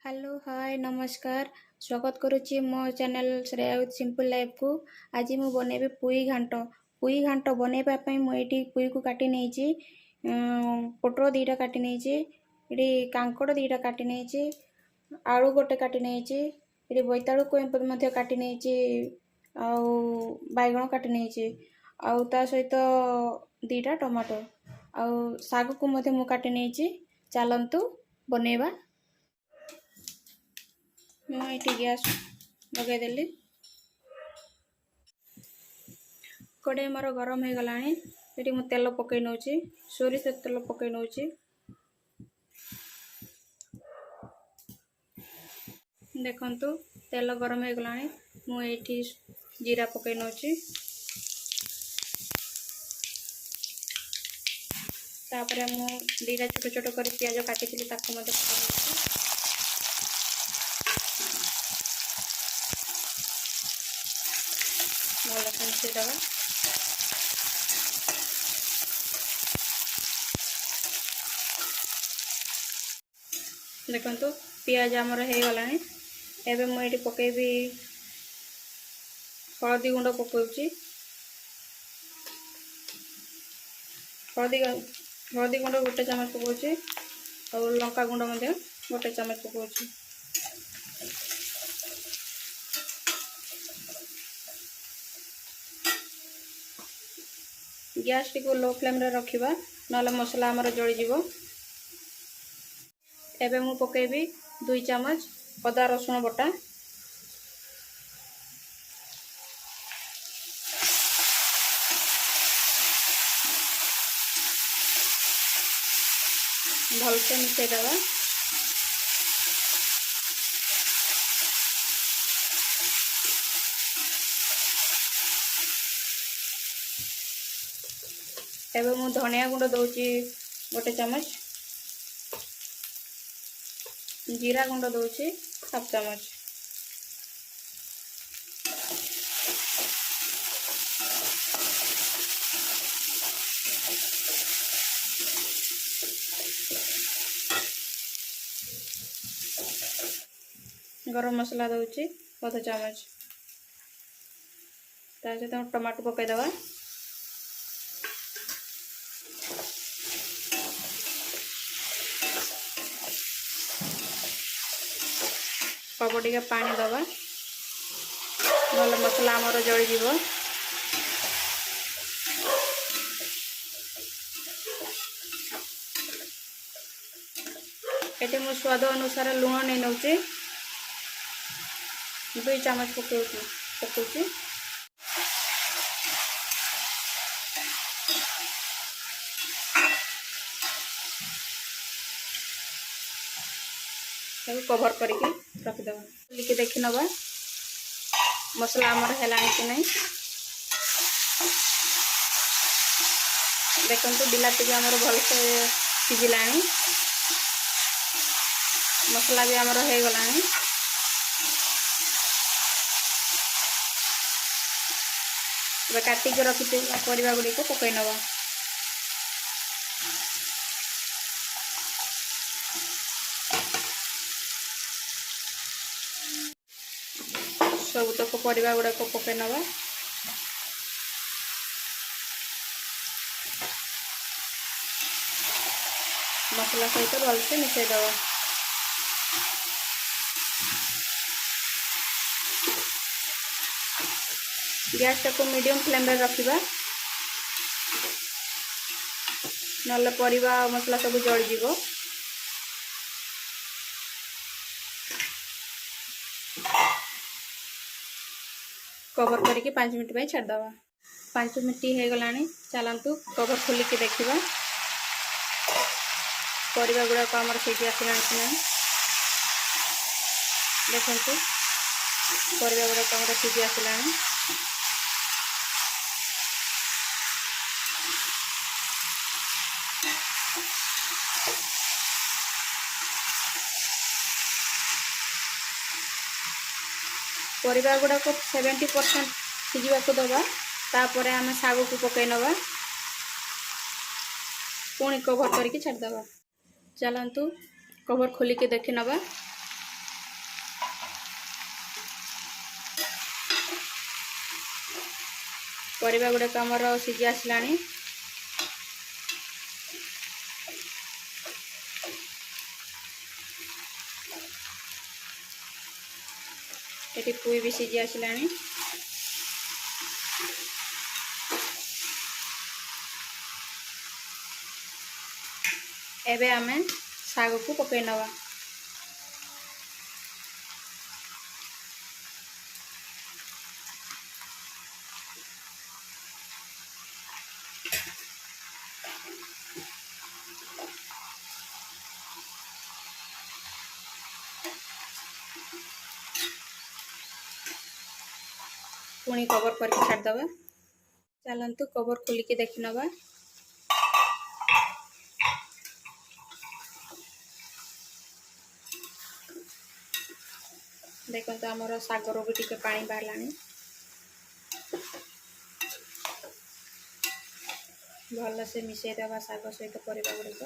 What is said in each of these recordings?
Hello hi नमस्कार स्वागत करुच्ची मो channel Shreya with simple life को। आज मु बनैबी पुई घांट बनैबा मुझे पुई को काटी नहीं पोटर दीटा काटी नहीं ये कांकड़ दीटा काटी नहीं आलू गोटे काटी नहीं ये बोईतालू को काटी नहीं बैगण काटी नहीं ता सहित दीटा टमाटो आउ साग को मु काटी नहीं। चलतु बनैबा। मुझे गैस लगेदेली कड़े मोर गरम हो गला ये मु तेल पकई नौ सोरिष तेल पकई नौ देखंतु तेल गरम हो गला मुझे जीरा पकई नौ तापर मु दीटा छोट छोट कर प्याज काटी भल से मिसेदेवा। देखो पियाज आमर हो गला एवं मुझे पकेबी हलदी गुंड पकाउची हलदी गुंड गोटे चामच पकाउची और लंका गुंड गोटे चामच पकाउची। गैस टी लो फ्लेम रे रखिबा नले मसला आमर जली जीवो। एबे मु पकेबी 2 चामच अदा रसुण बटा भल से मिसई देवा। एवं मु धनिया गुंड दौची गोटे चामच जीरा गुंड दौची हाफ चामच गरम मसला दौची आधा चामच सहित टमाटो पकईदेवा। अल्प टिके पानी दबा भल मसला आमर जली जीवो। ये मु स्वाद अनुसार लुण नहीं नौ 2 चामच पकाउची कवर करके रखिदेवा। लिखि देखी नवा मसला आमर है कि नहीं। देखो बिलाती भी आमर भल से सिझिला मसला भी आमर हो गला। काटिक रखी परिवा गुड़ी को पकई नवा। सबुतक परिवा गुड़ा को पकई नवा। मसला सहित भल से मिसई दवा। गैस टाको मीडियम फ्लेम रे रखिबा नले परिवा मसला सब जली जीवो। कवर करके 5 मिनट पे छाड़ दवा। 5 मिनट हो गला चलतु कवर खोलिक देखा परिवा गुड़ाक आमर सीधी आसला कि ना। देखु परिवा गुड़ाक आमर सीधी आसला। परिवा गुड़ाक 70% सिझा को दबा तापर आम साग को पकई नवा पुणी कवर करके छाड़दवा। चलतु कवर खोलिके देखी नवा। ପରିବା गुड़ाक आमर सिझी आसलानी। ये पुई भी सिझी आसलानी। एबे आमे साग को पकई नवा। पुणी कवर करके छाड़दबा। चलतु कवर खोलिकी देखि नवा। देखो तो आमर सागर भी टिके पानी बाहरलानी। भल से मिसई देवा साग सहित परिबा गुड़िक।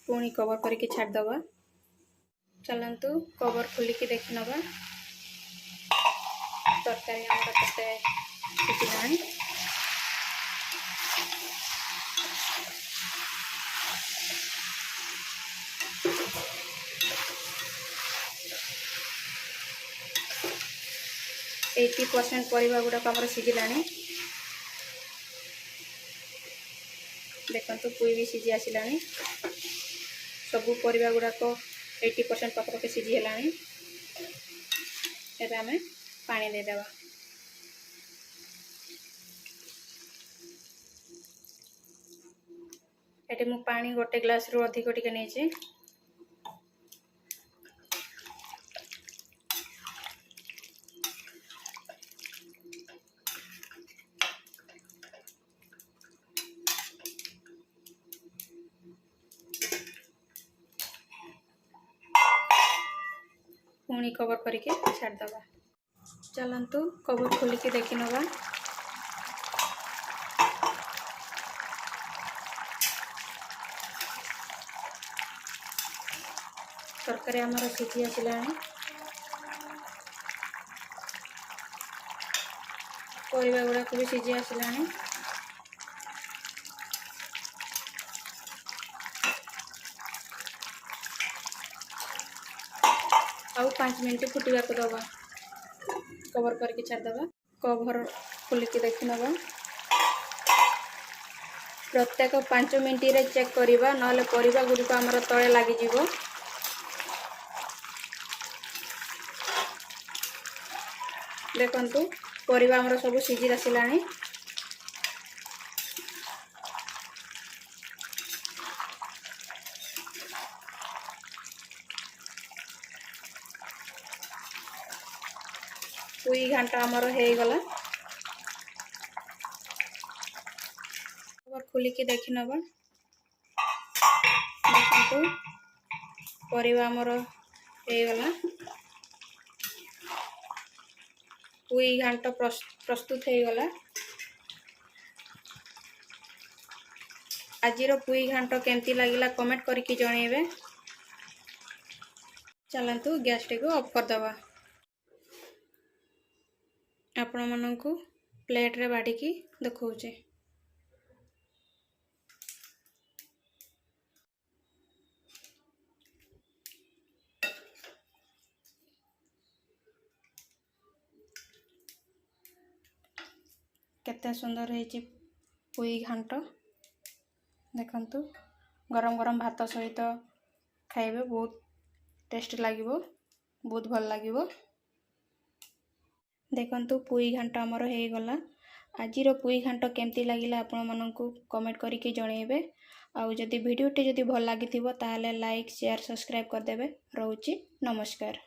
पुणी कवर करके छाड़दबा। चलतु कवर खोलिकी देखि नवा। तरकारी आमर केते सिझिलानी। एटी % परिबा गुड़ाक आमर सिझिलानी। देखो पुई भी सिझी आसलानी। सबू परिबा गुड़ाक 80% पाखपाखि सिझी हेलानी। एबे आमे पानी दे देबा। एटे मु पानी गोटे ग्लास रु अधिक टिके नेछि। पुणी कवर करके छाड़दबा। चलतु कवर खोलिकी देखि नवा। तरकारी आमर सिझी आसलानी। परिबा गुड़ाक भी सिझी आसलानी। आउ 5 मिनट फुटवा को दबा। कवर करके छाड़दबा। कवर खोलिकी देखि नवा। प्रत्येक 5 मिनट रे चेक करिबा नले परिबा गुड़िक आमर तळे लागि जिवो। देखंतु परिबा आमर सब सिझी आसलानी। पुई घांट आमर हो गला। खोलिकी देखि नवा। देखंतु परिबा आमर हो गला। पुई घांट प्रस्तुत हो गला। आजिर पुई घांट केमती लागिला कमेंट करके जणेबे। चलतु गैस टी को ऑफ कर दबा। आपण मानकु प्लेट रे बाड़ी की देखौचे। केते सुंदर है पुई घांट। देखंतु गरम गरम भात सहित खाइबे बहुत टेस्ट लागिबो। बहुत भल लागिबो। देखंतु पुई घांट आमर हो गला। आजिर पुई घांट केमती लागिला आपण मानकु कमेंट करके जणेबे। आउ जदि वीडियो टी जदि भल लागिथिबो ताहाले लाइक शेयर सब्सक्राइब कर देबे। रहउची नमस्कार।